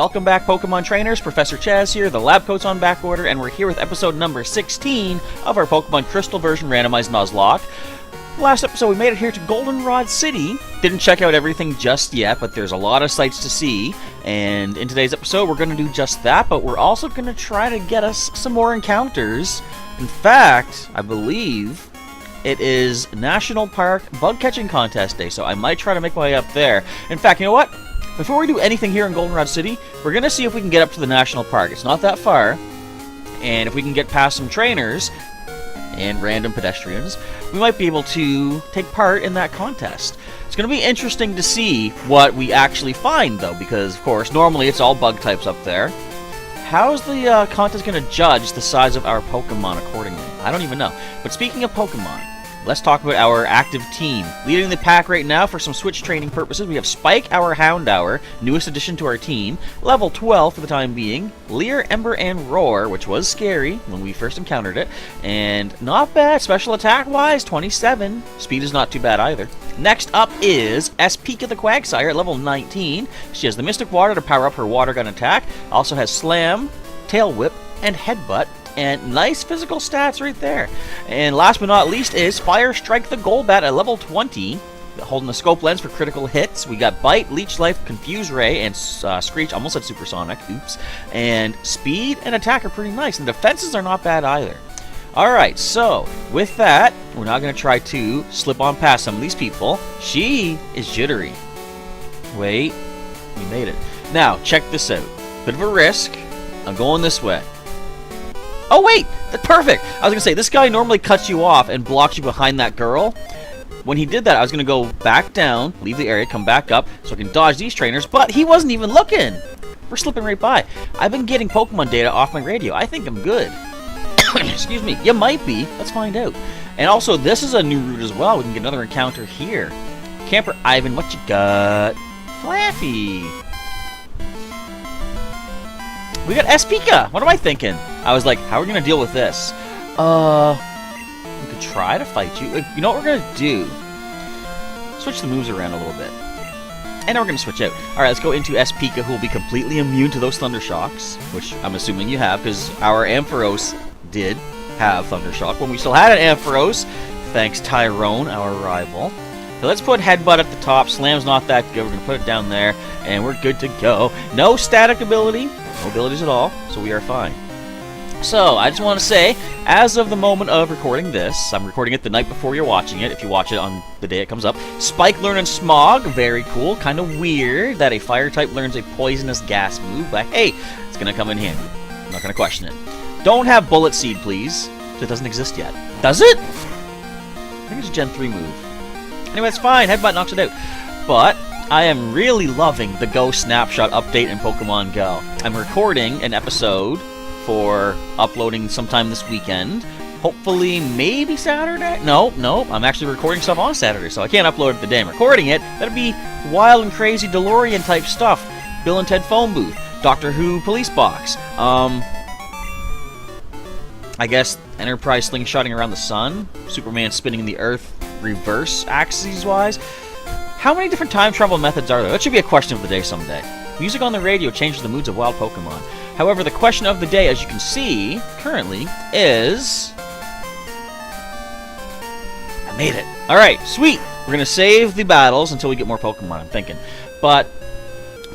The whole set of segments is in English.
Welcome back, Pokemon Trainers. Professor Chaz here, the lab coat's on back order, and we're here with episode number 16 of our Pokemon Crystal version Randomized Nuzlocke. Last episode, we made it here to Goldenrod City. Didn't check out everything just yet, but there's a lot of sights to see. And in today's episode, we're going to do just that, but we're also going to try to get us some more encounters. In fact, I believe it is National Park Bug Catching Contest Day, so I might try to make my way up there. In fact, you know what? Before we do anything here in Goldenrod City, we're going to see if we can get up to the National Park. It's not that far, and if we can get past some trainers and random pedestrians, we might be able to take part in that contest. It's going to be interesting to see what we actually find, though, because, of course, normally it's all bug types up there. How's the contest going to judge the size of our Pokemon accordingly? I don't even know. But speaking of Pokemon, let's talk about our active team. Leading the pack right now for some switch training purposes, we have Spike, our Houndour, newest addition to our team, level 12 for the time being, Leer, Ember, and Roar, which was scary when we first encountered it, and not bad special attack-wise, 27. Speed is not too bad either. Next up is Espika the Quagsire at level 19. She has the Mystic Water to power up her Water Gun attack, also has Slam, Tail Whip, and Headbutt. And nice physical stats right there. And last but not least is Fire Strike the Golbat at level 20. Holding the scope lens for critical hits. We got Bite, Leech Life, Confuse Ray, and Screech. Almost said Supersonic. Oops. And Speed and Attack are pretty nice. And defenses are not bad either. Alright, so with that, we're now going to try to slip on past some of these people. She is jittery. Wait. We made it. Now, check this out. Bit of a risk. I'm going this way. Oh wait, that's perfect. I was gonna say, this guy normally cuts you off and blocks you behind that girl. When he did that, I was gonna go back down, leave the area, come back up, so I can dodge these trainers, but he wasn't even looking. We're slipping right by. I've been getting Pokemon data off my radio. I think I'm good. Excuse me. You might be. Let's find out. And also, this is a new route as well. We can get another encounter here. Camper Ivan, what you got? Flaffy. We got Espika. What am I thinking? I was like, how are we going to deal with this? We could try to fight you. You know what we're going to do? Switch the moves around a little bit. And then we're going to switch out. Alright, let's go into Espika, who will be completely immune to those Thunder Shocks, which I'm assuming you have, because our Ampharos did have Thunder Shock when we still had an Ampharos, thanks Tyrone, our rival. So let's put Headbutt at the top. Slam's not that good. We're going to put it down there, and we're good to go. No static ability. No abilities at all, so we are fine. So, I just want to say, as of the moment of recording this, I'm recording it the night before you're watching it, if you watch it on the day it comes up. Spike learning Smog, very cool. Kind of weird that a fire type learns a poisonous gas move, but hey, it's going to come in handy. I'm not going to question it. Don't have Bullet Seed, please. It doesn't exist yet. Does it? I think it's a Gen 3 move. Anyway, it's fine. Headbutt knocks it out. But I am really loving the Go Snapshot update in Pokemon Go. I'm recording an episode for uploading sometime this weekend. Hopefully, maybe Saturday? No, I'm actually recording stuff on Saturday, so I can't upload it the day I'm recording it. That'd be wild and crazy DeLorean type stuff. Bill and Ted phone booth. Doctor Who police box. I guess Enterprise slingshotting around the sun. Superman spinning the Earth reverse axis-wise. How many different time travel methods are there? That should be a question of the day someday. Music on the radio changes the moods of wild Pokemon. However, the question of the day, as you can see, currently, is... I made it. Alright, sweet! We're going to save the battles until we get more Pokemon, I'm thinking. But,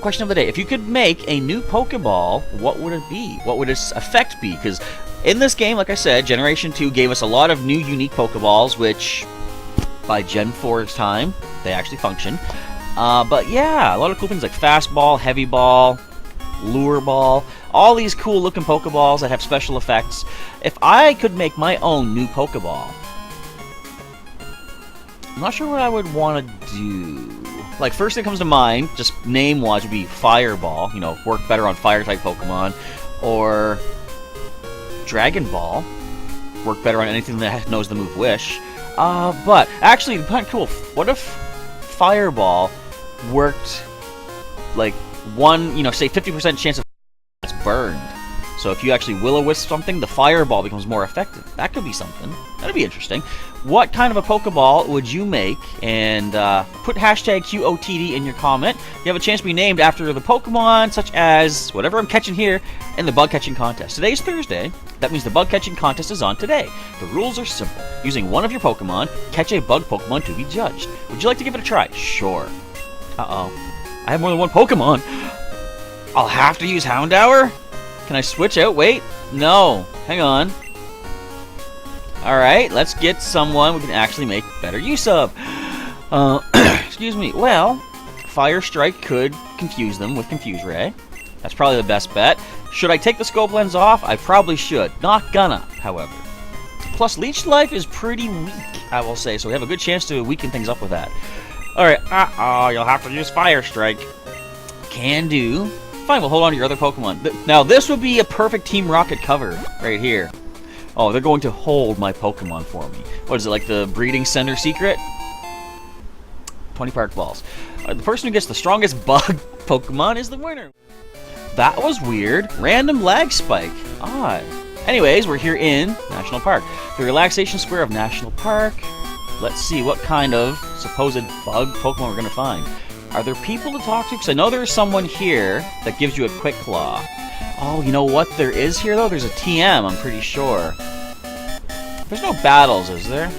question of the day. If you could make a new Pokeball, what would it be? What would its effect be? Because in this game, like I said, Generation 2 gave us a lot of new unique Pokeballs, which, by Gen 4's time, they actually function. But yeah, a lot of cool things like Fastball, Heavy Ball, Lure Ball, all these cool looking Pokeballs that have special effects. If I could make my own new Pokeball, I'm not sure what I would want to do. Like, first thing that comes to mind, just name-wise, would be Fireball. You know, work better on Fire-type Pokemon. Or Dragon Ball. Work better on anything that knows the move Wish. But, actually, kind of cool. What if Fireball worked, like, say 50% chance of it's burned. So if you actually will-o-wisp something, the fireball becomes more effective. That could be something. That'd be interesting. What kind of a Pokeball would you make? And put hashtag QOTD in your comment. You have a chance to be named after the Pokemon, such as whatever I'm catching here in the bug catching contest. Today's Thursday. That means the bug catching contest is on today. The rules are simple. Using one of your Pokemon, catch a bug Pokemon to be judged. Would you like to give it a try? Sure. Uh-oh. I have more than one Pokemon. I'll have to use Houndour? Can I switch out? Wait. No. Hang on. Alright, let's get someone we can actually make better use of. Excuse me. Well, Fire Strike could confuse them with Confuse Ray. That's probably the best bet. Should I take the Scope Lens off? I probably should. Not gonna, however. Plus, Leech Life is pretty weak, I will say, so we have a good chance to weaken things up with that. Alright, you'll have to use Fire Strike. Can do. Fine, we'll hold on to your other Pokemon. Now, this would be a perfect Team Rocket cover right here. Oh, they're going to hold my Pokemon for me. What is it, like the breeding center secret? 20 Park Balls. The person who gets the strongest bug Pokemon is the winner. That was weird. Random lag spike. Odd. Anyways, we're here in National Park. The relaxation square of National Park. Let's see what kind of supposed bug Pokemon we're going to find. Are there people to talk to? Because I know there's someone here that gives you a Quick Claw. Oh, you know what there is here, though? There's a TM, I'm pretty sure. There's no battles, is there?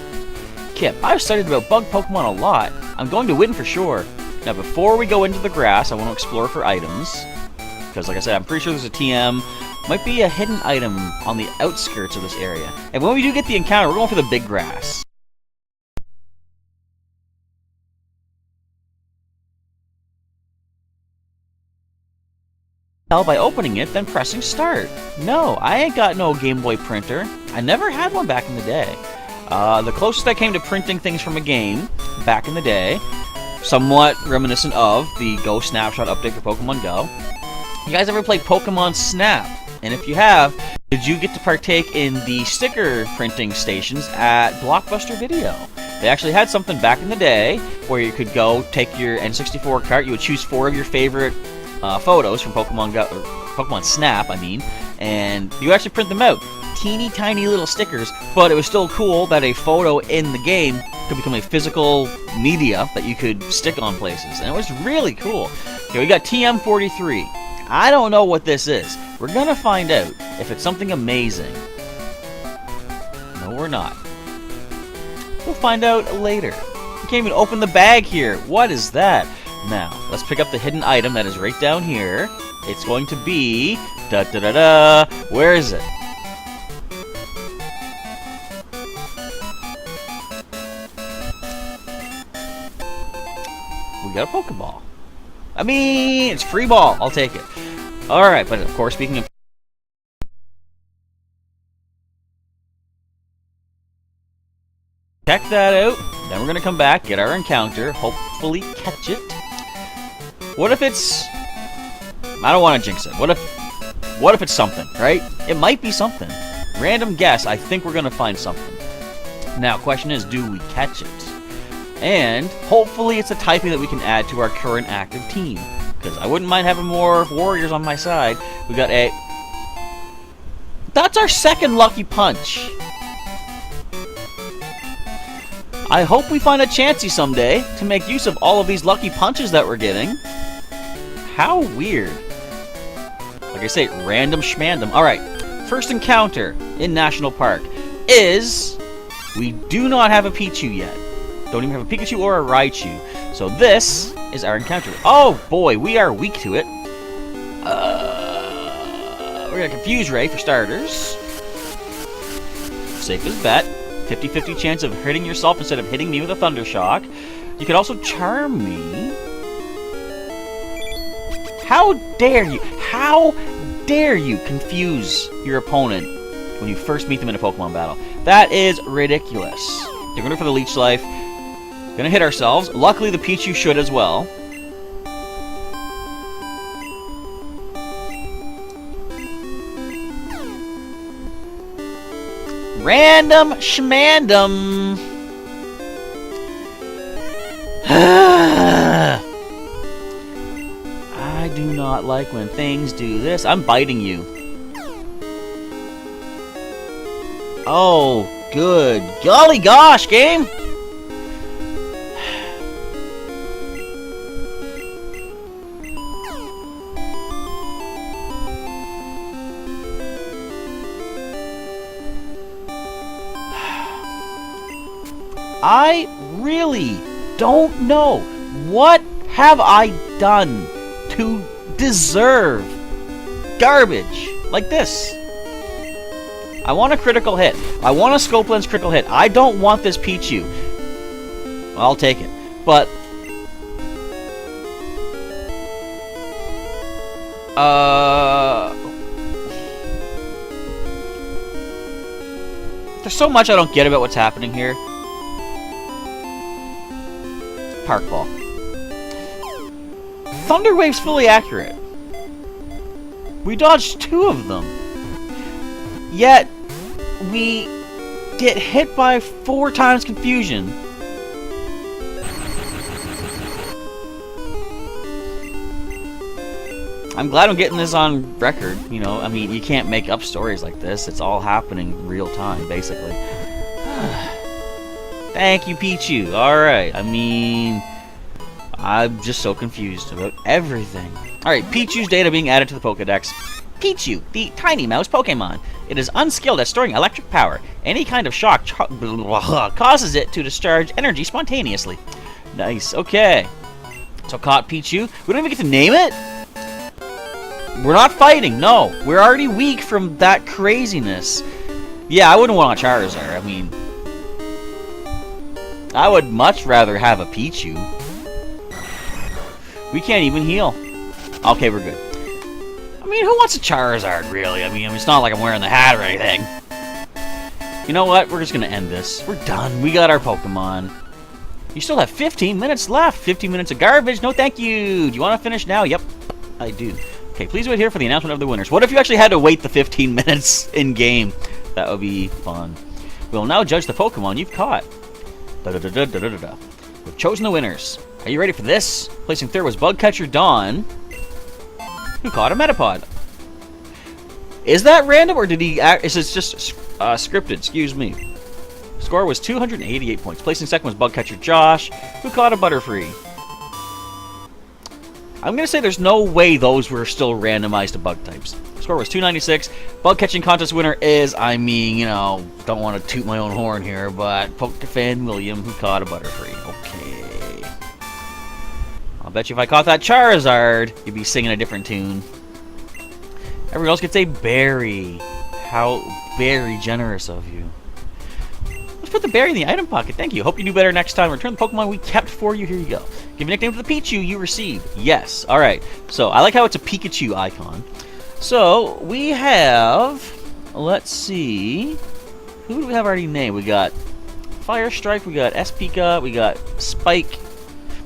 Kip, I've studied about bug Pokemon a lot. I'm going to win for sure. Now, before we go into the grass, I want to explore for items. Because, like I said, I'm pretty sure there's a TM. Might be a hidden item on the outskirts of this area. And when we do get the encounter, we're going for the big grass. By opening it, then pressing start. No, I ain't got no Game Boy printer. I never had one back in the day. The closest I came to printing things from a game back in the day, somewhat reminiscent of the Go Snapshot update for Pokemon Go. You guys ever played Pokemon Snap? And if you have, did you get to partake in the sticker printing stations at Blockbuster Video? They actually had something back in the day where you could go take your N64 cart, you would choose 4 of your favorite photos from Pokemon Go, or Pokemon Snap, I mean, and you actually print them out. Teeny tiny little stickers, but it was still cool that a photo in the game could become a physical media that you could stick on places, and it was really cool. Okay, we got TM43. I don't know what this is. We're gonna find out if it's something amazing. No, we're not. We'll find out later. You can't even open the bag here. What is that? Now, let's pick up the hidden item that is right down here. It's going to be... da-da-da-da! Where is it? We got a Pokeball. I mean, it's free ball. I'll take it. Alright, but of course, speaking of... check that out. Then we're going to come back, get our encounter, hopefully catch it. What if it's... I don't want to jinx it. What if it's something, right? It might be something. Random guess, I think we're going to find something. Now, question is, do we catch it? And hopefully it's a typing that we can add to our current active team. Because I wouldn't mind having more warriors on my side. We got a... That's our second Lucky Punch. I hope we find a Chansey someday to make use of all of these Lucky Punches that we're getting. How weird. Like I say, random schmandom. Alright, first encounter in National Park is... we do not have a Pichu yet. Don't even have a Pikachu or a Raichu. So this is our encounter. Oh boy, we are weak to it. We're gonna Confuse Ray for starters. Safest bet. 50-50 chance of hitting yourself instead of hitting me with a Thunder Shock. You could also Charm me. How dare you? How dare you confuse your opponent when you first meet them in a Pokemon battle? That is ridiculous. They're going for the Leech Life. Gonna hit ourselves. Luckily, the Pichu should as well. Random schmandom. I do not like when things do this. I'm biting you. Oh, good. Golly gosh, game! I really don't know. What have I done to deserve garbage like this? I want a critical hit. I want a scope lens critical hit. I don't want this Pichu. I'll take it. But there's so much I don't get about what's happening here. Park Ball. Thunder Wave's fully accurate. We dodged 2 of them. Yet, we get hit by 4 times Confusion. I'm glad I'm getting this on record. You know, I mean, you can't make up stories like this. It's all happening real time, basically. Thank you, Pichu. Alright, I mean, I'm just so confused about everything. Alright, Pichu's data being added to the Pokedex. Pichu, the tiny mouse Pokemon. It is unskilled at storing electric power. Any kind of shock causes it to discharge energy spontaneously. Nice, okay. So caught Pichu. We don't even get to name it? We're not fighting, no. We're already weak from that craziness. Yeah, I wouldn't want a Charizard. I mean, I would much rather have a Pichu. We can't even heal. Okay, we're good. I mean, who wants a Charizard, really? I mean, it's not like I'm wearing the hat or anything. You know what? We're just going to end this. We're done. We got our Pokemon. You still have 15 minutes left. 15 minutes of garbage. No, thank you. Do you want to finish now? Yep, I do. Okay, please wait here for the announcement of the winners. What if you actually had to wait the 15 minutes in-game? That would be fun. We'll now judge the Pokemon you've caught. We've chosen the winners. Are you ready for this? Placing third was Bugcatcher Dawn, who caught a Metapod. Is that random, or did he act? Is it just scripted? Excuse me. Score was 288 points. Placing second was Bugcatcher Josh, who caught a Butterfree. I'm going to say there's no way those were still randomized to bug types. Score was 296. Bug catching contest winner is, I mean, you know, don't want to toot my own horn here, but Pokefan William, who caught a Butterfree. Okay. I'll bet you if I caught that Charizard, you'd be singing a different tune. Everyone else gets a berry. How very generous of you. Let's put the berry in the item pocket. Thank you. Hope you do better next time. Return the Pokemon we kept for you. Here you go. Give a nickname to the Pichu you received. Yes. Alright. So, I like how it's a Pikachu icon. So, we have... Let's see... Who do we have already named? We got Fire Strike, we got S-Pika, we got Spike.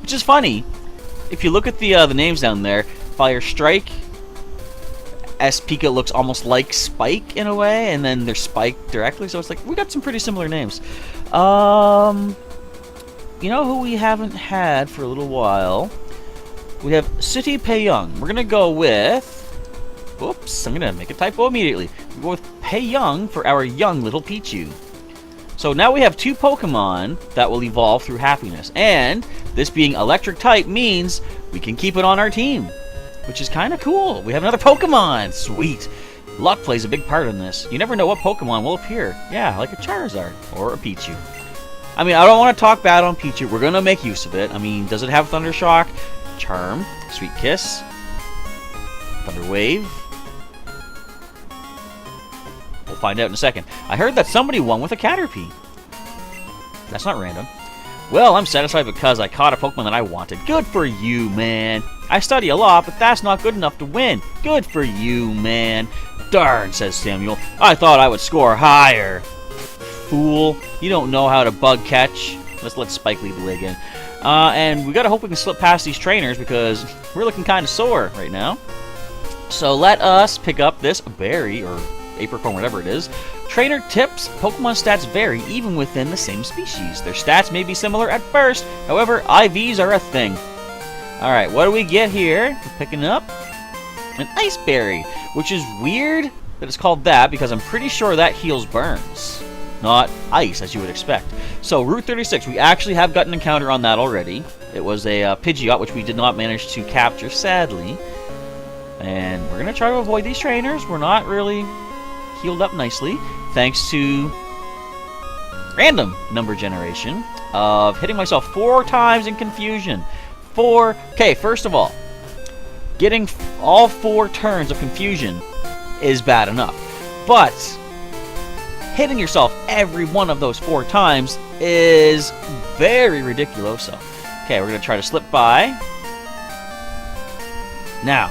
Which is funny. If you look at the names down there, Fire Strike... S-Pika looks almost like Spike in a way, and then they're Spike directly, so it's like, we got some pretty similar names. You know who we haven't had for a little while? We have City Pei-Young. We're gonna go with... Oops, I'm gonna make a typo immediately. We'll go with Pei-Young for our young little Pichu. So now we have 2 Pokemon that will evolve through happiness, and this being electric type means we can keep it on our team, which is kind of cool. We have another Pokemon! Sweet! Luck plays a big part in this. You never know what Pokemon will appear. Yeah, like a Charizard or a Pichu. I mean, I don't want to talk bad on Pichu. We're going to make use of it. I mean, does it have Thunder Shock? Charm. Sweet Kiss. Thunder Wave. We'll find out in a second. I heard that somebody won with a Caterpie. That's not random. Well, I'm satisfied because I caught a Pokemon that I wanted. Good for you, man. I study a lot, but that's not good enough to win. Good for you, man. Darn, says Samuel. I thought I would score higher. Fool. You don't know how to bug catch. Let's let Spike lead the way again. And we gotta hope we can slip past these trainers because we're looking kind of sore right now. So let us pick up this berry, or apricorn, whatever it is. Trainer tips, Pokemon stats vary even within the same species. Their stats may be similar at first, however, IVs are a thing. Alright, what do we get here? We're picking up an Ice Berry, which is weird that it's called that because I'm pretty sure that heals burns. not ice, as you would expect. So, Route 36, we actually have gotten an encounter on that already. It was a Pidgeot, which we did not manage to capture, sadly. And we're going to try to avoid these trainers. We're not really healed up nicely, thanks to random number generation of hitting myself 4 times in confusion. Okay, first of all, getting all 4 turns of confusion is bad enough. But hitting yourself every one of those 4 times is very ridiculous. Okay, we're going to try to slip by. Now,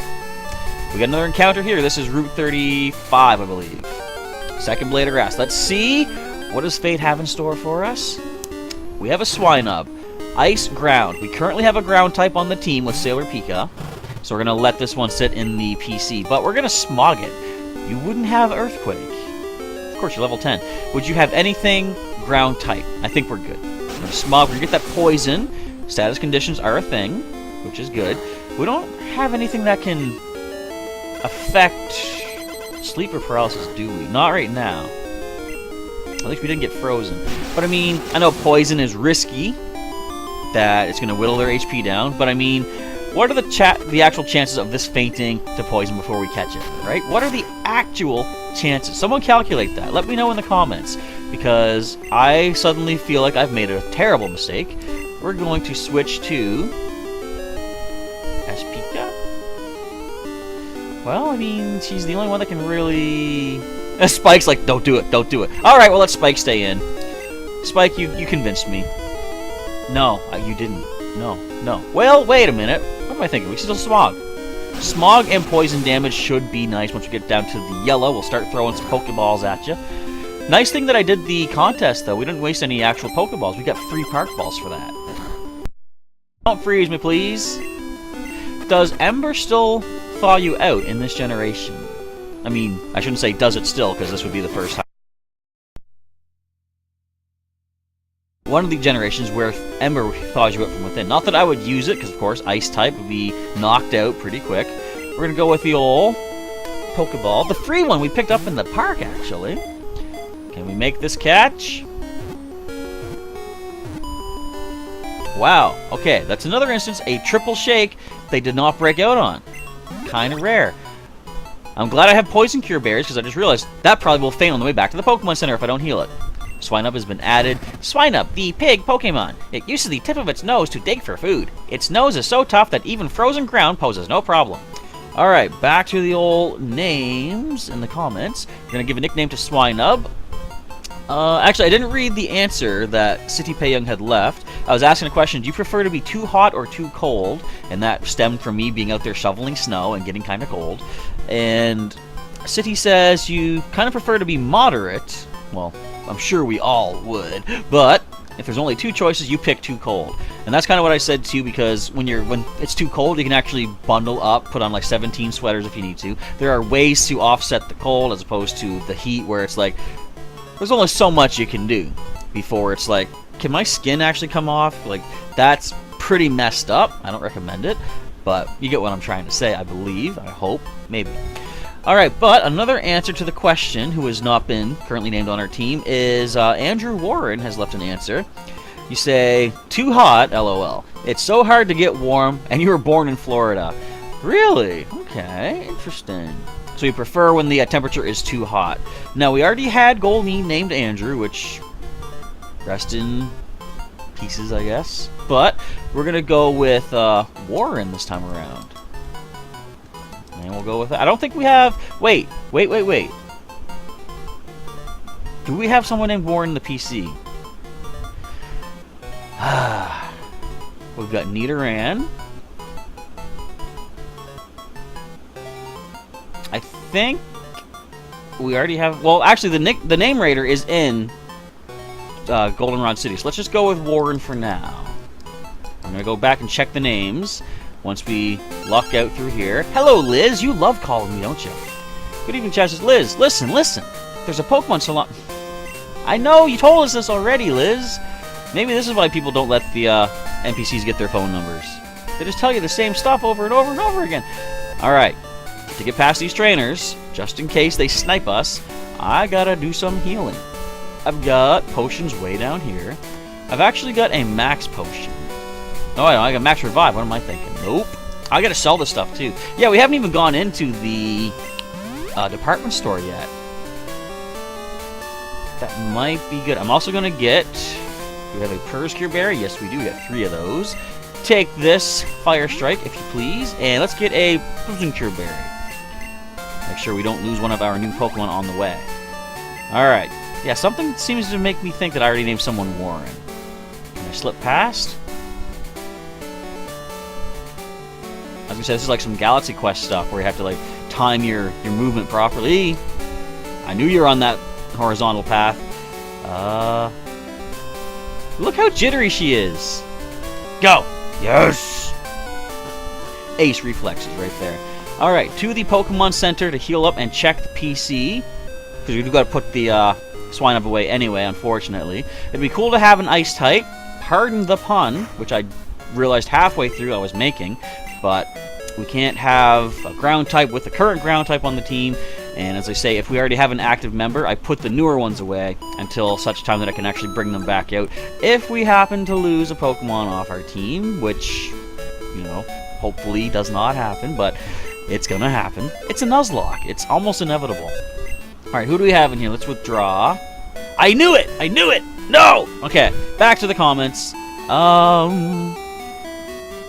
we got another encounter here. This is Route 35, I believe. Second Blade of Grass. Let's see, what does fate have in store for us? We have a Swinub. Ice, ground. We currently have a ground type on the team with Sailor Pika, so we're going to let this one sit in the PC, but we're going to smog it. You wouldn't have Earthquake. Of course, you're level 10. Would you have anything ground type? I think we're good. We're going to smog. We're going to get that poison. Status conditions are a thing, which is good. We don't have anything that can affect sleep or paralysis, do we? Not right now. At least we didn't get frozen. But I mean, I know poison is risky, that it's going to whittle their HP down, but I mean, what are the actual chances of this fainting to poison before we catch it, right? What are the actual chances? Someone calculate that. Let me know in the comments, because I suddenly feel like I've made a terrible mistake. We're going to switch to Espika. Well, I mean, she's the only one that can really... Spike's like, don't do it, don't do it. Alright, well, let Spike stay in. Spike, you convinced me. No, you didn't. No. Well, wait a minute. What am I thinking? We still smog. Smog and poison damage should be nice. Once we get down to the yellow, we'll start throwing some Pokeballs at you. Nice thing that I did the contest, though. We didn't waste any actual Pokeballs. We got 3 Park Balls for that. Don't freeze me, please. Does Ember still thaw you out in this generation? I mean, I shouldn't say does it still, because this would be the first time. One of the generations where Ember thaws you out from within. Not that I would use it, because of course Ice type would be knocked out pretty quick. We're going to go with the old Pokeball. The free one we picked up in the park, actually. Can we make this catch? Wow. Okay, that's another instance, a triple shake they did not break out on. Kind of rare. I'm glad I have Poison Cure Berries, because I just realized that probably will faint on the way back to the Pokemon Center if I don't heal it. Swinub has been added. Swinub, the pig Pokemon. It uses the tip of its nose to dig for food. Its nose is so tough that even frozen ground poses no problem. Alright, back to the old names in the comments. We're going to give a nickname to Swinub. Actually, I didn't read the answer that City Payung had left. I was asking a question, do you prefer to be too hot or too cold? And that stemmed from me being out there shoveling snow and getting kind of cold. And City says you kind of prefer to be moderate. Well, I'm sure we all would, but if there's only 2 choices, you pick too cold. And that's kind of what I said too, because when it's too cold, you can actually bundle up, put on like 17 sweaters if you need to. There are ways to offset the cold as opposed to the heat, where it's like there's only so much you can do before it's like, can my skin actually come off? Like, that's pretty messed up. I don't recommend it, but you get what I'm trying to say, I believe, I hope, maybe. Alright, but another answer to the question, who has not been currently named on our team, is Andrew Warren has left an answer. You say, too hot, LOL. It's so hard to get warm, and you were born in Florida. Really? Okay, interesting. So you prefer when the temperature is too hot. Now, we already had Goldie named Andrew, which, rest in pieces, I guess. But we're going to go with Warren this time around. And we'll go with that. I don't think we have... Wait. Do we have someone named Warren in the PC? We've got Nidoran. I think we already have... Well, actually, the name raider is in Goldenrod City. So let's just go with Warren for now. I'm going to go back and check the names once we luck out through here. Hello, Liz. You love calling me, don't you? Good evening, Chaz. Liz, listen. There's a Pokemon salon. I know, you told us this already, Liz. Maybe this is why people don't let the NPCs get their phone numbers. They just tell you the same stuff over and over and over again. Alright, to get past these trainers, just in case they snipe us, I gotta do some healing. I've got potions way down here. I've actually got a max potion. Oh, I got max revive. What am I thinking? Nope. I gotta sell this stuff too. Yeah, we haven't even gone into the department store yet. That might be good. I'm also gonna get... Do we have a Perscure Berry? Yes, we do. We got 3 of those. Take this Fire Strike, if you please, and let's get a Cure Berry. Make sure we don't lose one of our new Pokemon on the way. Alright. Yeah, something seems to make me think that I already named someone Warren. Can I slip past? I was gonna say, this is like some Galaxy Quest stuff where you have to like time your movement properly. I knew you were on that horizontal path. Look how jittery she is. Go! Yes! Ace reflexes right there. Alright, to the Pokemon Center to heal up and check the PC. Because we've got to put the Swinub away anyway, unfortunately. It'd be cool to have an Ice type. Pardon the pun, which I realized halfway through I was making. But we can't have a Ground type with the current Ground type on the team. And as I say, if we already have an active member, I put the newer ones away until such time that I can actually bring them back out. If we happen to lose a Pokemon off our team, which, you know, hopefully does not happen, but it's gonna happen. It's a Nuzlocke. It's almost inevitable. Alright, who do we have in here? Let's withdraw. I knew it! I knew it! No! Okay, back to the comments.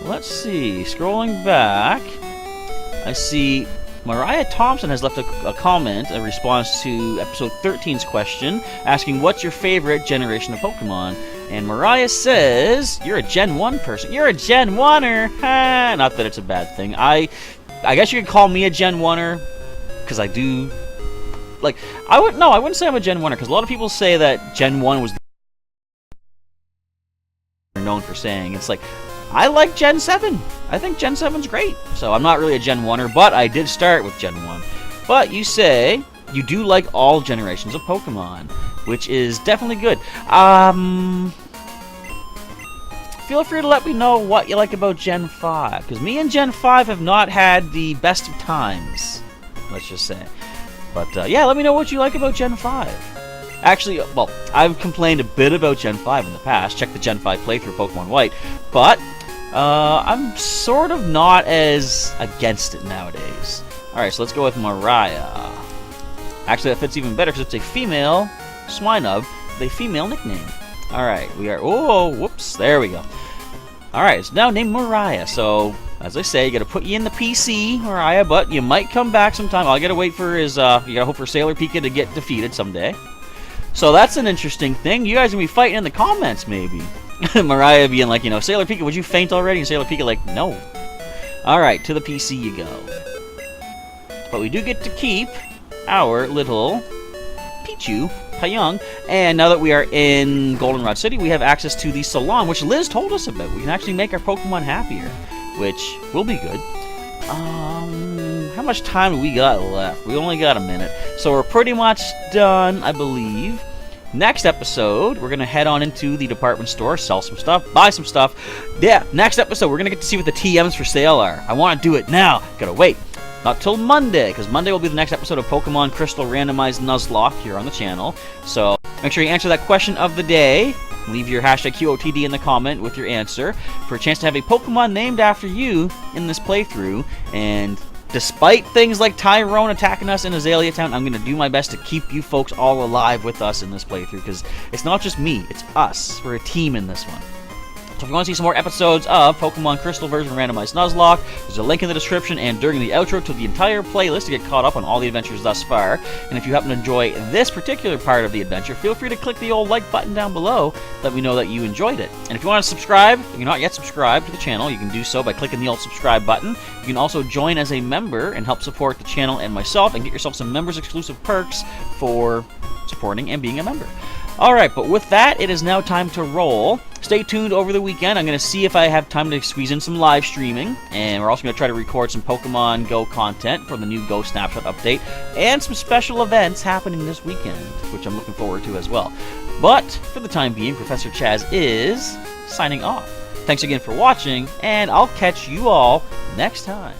Let's see. Scrolling back, I see Mariah Thompson has left a comment, a response to episode 13's question, asking what's your favorite generation of Pokemon? And Mariah says, you're a Gen 1 person. You're a Gen 1er! Ha! Not that it's a bad thing. I guess you could call me a Gen 1er, because I do... Like, I wouldn't say I'm a Gen 1er, because a lot of people say that Gen 1 was known for saying. It's like, I like Gen 7. I think Gen 7's great. So I'm not really a Gen 1er, but I did start with Gen 1. But you say you do like all generations of Pokemon, which is definitely good. Feel free to let me know what you like about Gen 5, because me and Gen 5 have not had the best of times, let's just say. But yeah, let me know what you like about Gen 5. Actually, well, I've complained a bit about Gen 5 in the past. Check the Gen 5 playthrough of Pokemon White. But I'm sort of not as against it nowadays. Alright, so let's go with Mariah. Actually, that fits even better because it's a female Swinub with a female nickname. Alright, we are... Oh, whoops. There we go. Alright, it's now named Mariah. So, as I say, you gotta put you in the PC, Mariah, but you might come back sometime. All you gotta wait for is... you gotta hope for Sailor Pika to get defeated someday. So that's an interesting thing. You guys are gonna be fighting in the comments, maybe. Mariah being like, you know, Sailor Pika, would you faint already? And Sailor Pika like, no. Alright, to the PC you go. But we do get to keep our little Pichu, Payung. And now that we are in Goldenrod City, we have access to the salon, which Liz told us about. We can actually make our Pokemon happier, which will be good. How much time do we got left? We only got a minute. So we're pretty much done, I believe. Next episode, we're going to head on into the department store, sell some stuff, buy some stuff. Yeah, next episode, we're going to get to see what the TMs for sale are. I want to do it now. Gotta wait. Not till Monday, because Monday will be the next episode of Pokemon Crystal Randomized Nuzlocke here on the channel. So make sure you answer that question of the day. Leave your hashtag QOTD in the comment with your answer for a chance to have a Pokemon named after you in this playthrough. And despite things like Tyrone attacking us in Azalea Town, I'm going to do my best to keep you folks all alive with us in this playthrough, because it's not just me, it's us. We're a team in this one. So if you want to see some more episodes of Pokemon Crystal version Randomized Nuzlocke, there's a link in the description and during the outro to the entire playlist to get caught up on all the adventures thus far. And if you happen to enjoy this particular part of the adventure, feel free to click the old like button down below. Let me know that you enjoyed it. And if you want to subscribe, if you're not yet subscribed to the channel, you can do so by clicking the old subscribe button. You can also join as a member and help support the channel and myself and get yourself some members exclusive perks for supporting and being a member. Alright, but with that, it is now time to roll. Stay tuned over the weekend. I'm going to see if I have time to squeeze in some live streaming. And we're also going to try to record some Pokemon Go content for the new Go Snapshot update. And some special events happening this weekend, which I'm looking forward to as well. But, for the time being, Professor Chaz is signing off. Thanks again for watching, and I'll catch you all next time.